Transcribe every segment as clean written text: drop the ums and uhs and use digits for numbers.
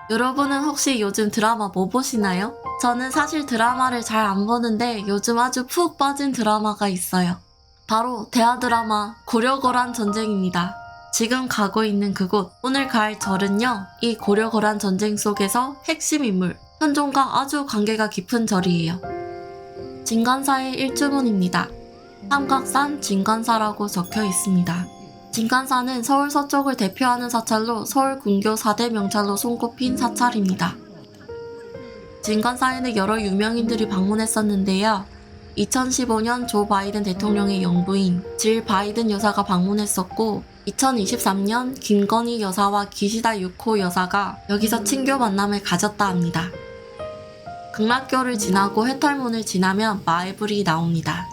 여러분은 혹시 요즘 드라마 뭐 보시나요? 저는 사실 드라마를 잘 안 보는데 요즘 아주 푹 빠진 드라마가 있어요. 바로 대하 드라마 고려거란 전쟁입니다. 지금 가고 있는 그곳, 오늘 갈 절은요, 이 고려거란 전쟁 속에서 핵심 인물, 현종과 아주 관계가 깊은 절이에요. 진관사의 일주문입니다. 삼각산 진관사라고 적혀 있습니다. 진관사는 서울 서쪽을 대표하는 사찰로 서울 군교 4대 명찰로 손꼽힌 사찰입니다. 진관사에는 여러 유명인들이 방문했었는데요. 2015년 조 바이든 대통령의 영부인 질 바이든 여사가 방문했었고, 2023년 김건희 여사와 기시다 유코 여사가 여기서 친교 만남을 가졌다 합니다. 극락교를 지나고 해탈문을 지나면 마애불이 나옵니다.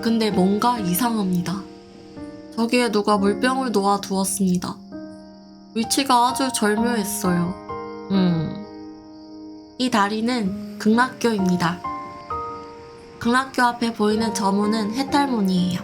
근데 뭔가 이상합니다. 저기에 누가 물병을 놓아 두었습니다. 위치가 아주 절묘했어요. 이 다리는 극락교입니다. 극락교 앞에 보이는 저 문은 해탈문이에요.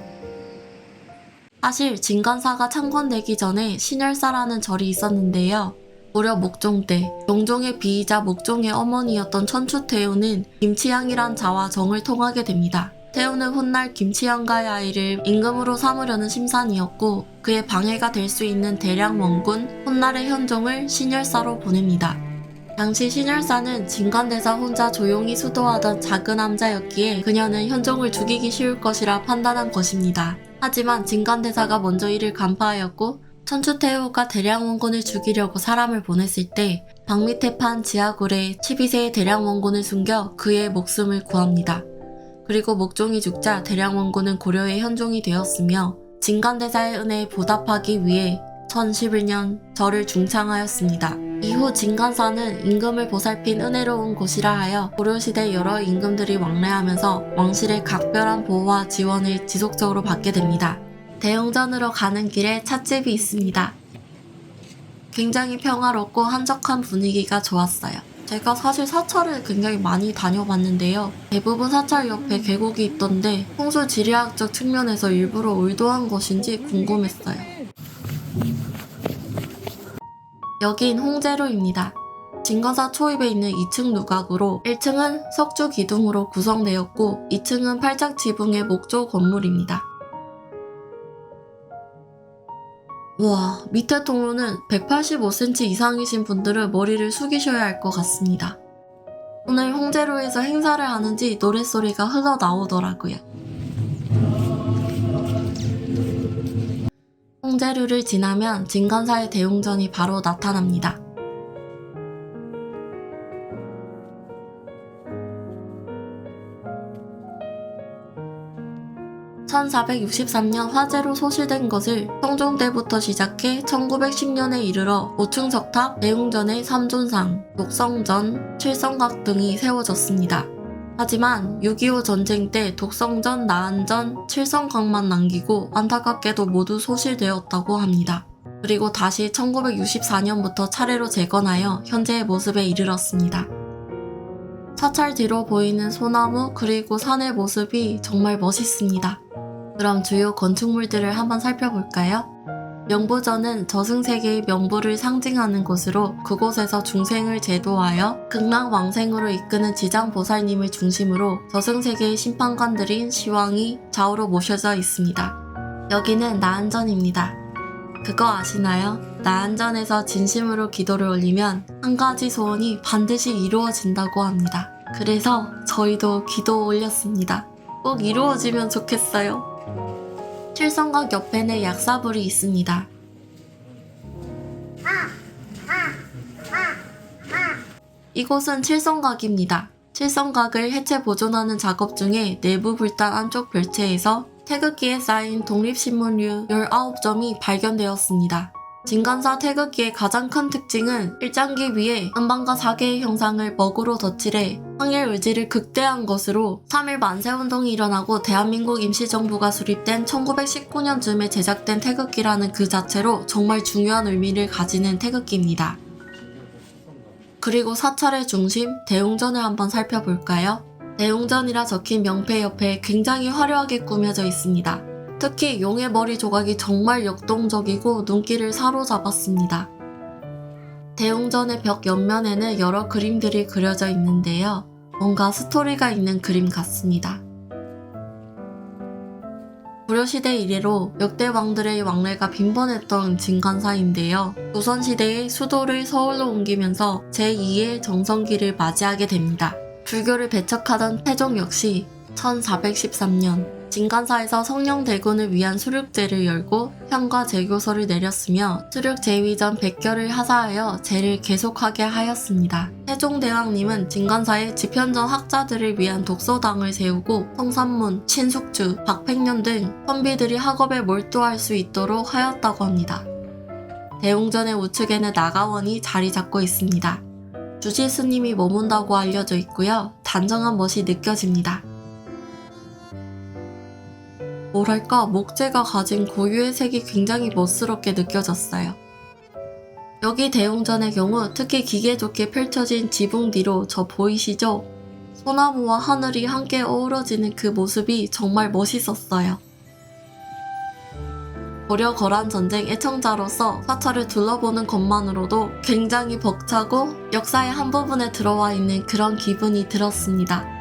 사실 진관사가 창건되기 전에 신열사라는 절이 있었는데요. 무려 목종 때 영종의 비이자 목종의 어머니였던 천추태후는 김치향이란 자와 정을 통하게 됩니다. 태후는 훗날 김치향과의 아이를 임금으로 삼으려는 심산이었고, 그의 방해가 될 수 있는 대량 원군 훗날의 현종을 신열사로 보냅니다. 당시 신열사는 진관대사 혼자 조용히 수도하던 작은 남자였기에 그녀는 현종을 죽이기 쉬울 것이라 판단한 것입니다. 하지만 진관대사가 먼저 이를 간파하였고, 천추태후가 대량 원군을 죽이려고 사람을 보냈을 때 박밑에 지하굴에 12세의 대량 원군을 숨겨 그의 목숨을 구합니다. 그리고 목종이 죽자 대량 원군은 고려의 현종이 되었으며, 진관대사의 은혜에 보답하기 위해 1011년 절을 중창하였습니다. 이후 진관사는 임금을 보살핀 은혜로운 곳이라 하여 고려시대 여러 임금들이 왕래하면서 왕실의 각별한 보호와 지원을 지속적으로 받게 됩니다. 대웅전으로 가는 길에 찻집이 있습니다. 굉장히 평화롭고 한적한 분위기가 좋았어요. 제가 사실 사찰을 굉장히 많이 다녀봤는데요. 대부분 사찰 옆에 계곡이 있던데 풍수 지리학적 측면에서 일부러 의도한 것인지 궁금했어요. 여긴 홍제로입니다. 진관사 초입에 있는 2층 누각으로 1층은 석주 기둥으로 구성되었고 2층은 팔작 지붕의 목조 건물입니다. 와, 밑에 통로는 185cm 이상이신 분들은 머리를 숙이셔야 할 것 같습니다. 오늘 홍제로에서 행사를 하는지 노랫소리가 흘러나오더라고요. 홍제로를 지나면 진관사의 대웅전이 바로 나타납니다. (1463년) 화재로 소실된 것을 성종때부터 시작해 1910년에 이르러 5층 석탑, 대웅전의 3존상, 독성전, 칠성각 등이 세워졌습니다. 하지만 6.25 전쟁 때 독성전, 나안전, 칠성각만 남기고 안타깝게도 모두 소실되었다고 합니다. 그리고 다시 1964년부터 차례로 재건하여 현재의 모습에 이르렀습니다. 사찰 뒤로 보이는 소나무 그리고 산의 모습이 정말 멋있습니다. 그럼 주요 건축물들을 한번 살펴볼까요? 명부전은 저승세계의 명부를 상징하는 곳으로 그곳에서 중생을 제도하여 극락왕생으로 이끄는 지장보살님을 중심으로 저승세계의 심판관들인 시왕이 좌우로 모셔져 있습니다. 여기는 나안전입니다. 그거 아시나요? 나안전에서 진심으로 기도를 올리면 한 가지 소원이 반드시 이루어진다고 합니다. 그래서 저희도 기도 올렸습니다. 꼭 이루어지면 좋겠어요. 칠성각 옆에는 약사불이 있습니다. 이곳은 칠성각입니다. 칠성각을 해체 보존하는 작업 중에 내부 불단 안쪽 별채에서 태극기에 쌓인 독립신문류 19점이 발견되었습니다. 진관사 태극기의 가장 큰 특징은 일장기 위에 음방과 4개의 형상을 먹으로 덧칠해 항일 의지를 극대화한 것으로 3.1 만세운동이 일어나고 대한민국 임시정부가 수립된 1919년쯤에 제작된 태극기라는 그 자체로 정말 중요한 의미를 가지는 태극기입니다. 그리고 사찰의 중심, 대웅전을 한번 살펴볼까요? 대웅전이라 적힌 명패 옆에 굉장히 화려하게 꾸며져 있습니다. 특히 용의 머리 조각이 정말 역동적이고 눈길을 사로잡았습니다. 대웅전의 벽 옆면에는 여러 그림들이 그려져 있는데요. 뭔가 스토리가 있는 그림 같습니다. 고려시대 이래로 역대 왕들의 왕래가 빈번했던 진간사인데요. 조선시대에 수도를 서울로 옮기면서 제2의 정성기를 맞이하게 됩니다. 불교를 배척하던 태종 역시 1413년 진간사에서 성령대군을 위한 수륙제를 열고 현과 제교서를 내렸으며 수륙 제위 전 100결을 하사하여 제를 계속하게 하였습니다. 태종대왕님은 진간사에 집현전 학자들을 위한 독서당을 세우고 성산문, 신숙주, 박팽년 등 선비들이 학업에 몰두할 수 있도록 하였다고 합니다. 대웅전의 우측에는 나가원이 자리 잡고 있습니다. 주지 스님이 머문다고 알려져 있고요. 단정한 멋이 느껴집니다. 뭐랄까 목재가 가진 고유의 색이 굉장히 멋스럽게 느껴졌어요. 여기 대웅전의 경우 특히 기계 좋게 펼쳐진 지붕 뒤로 저 보이시죠? 소나무와 하늘이 함께 어우러지는 그 모습이 정말 멋있었어요. 고려 거란 전쟁 애청자로서 사찰을 둘러보는 것만으로도 굉장히 벅차고 역사의 한 부분에 들어와 있는 그런 기분이 들었습니다.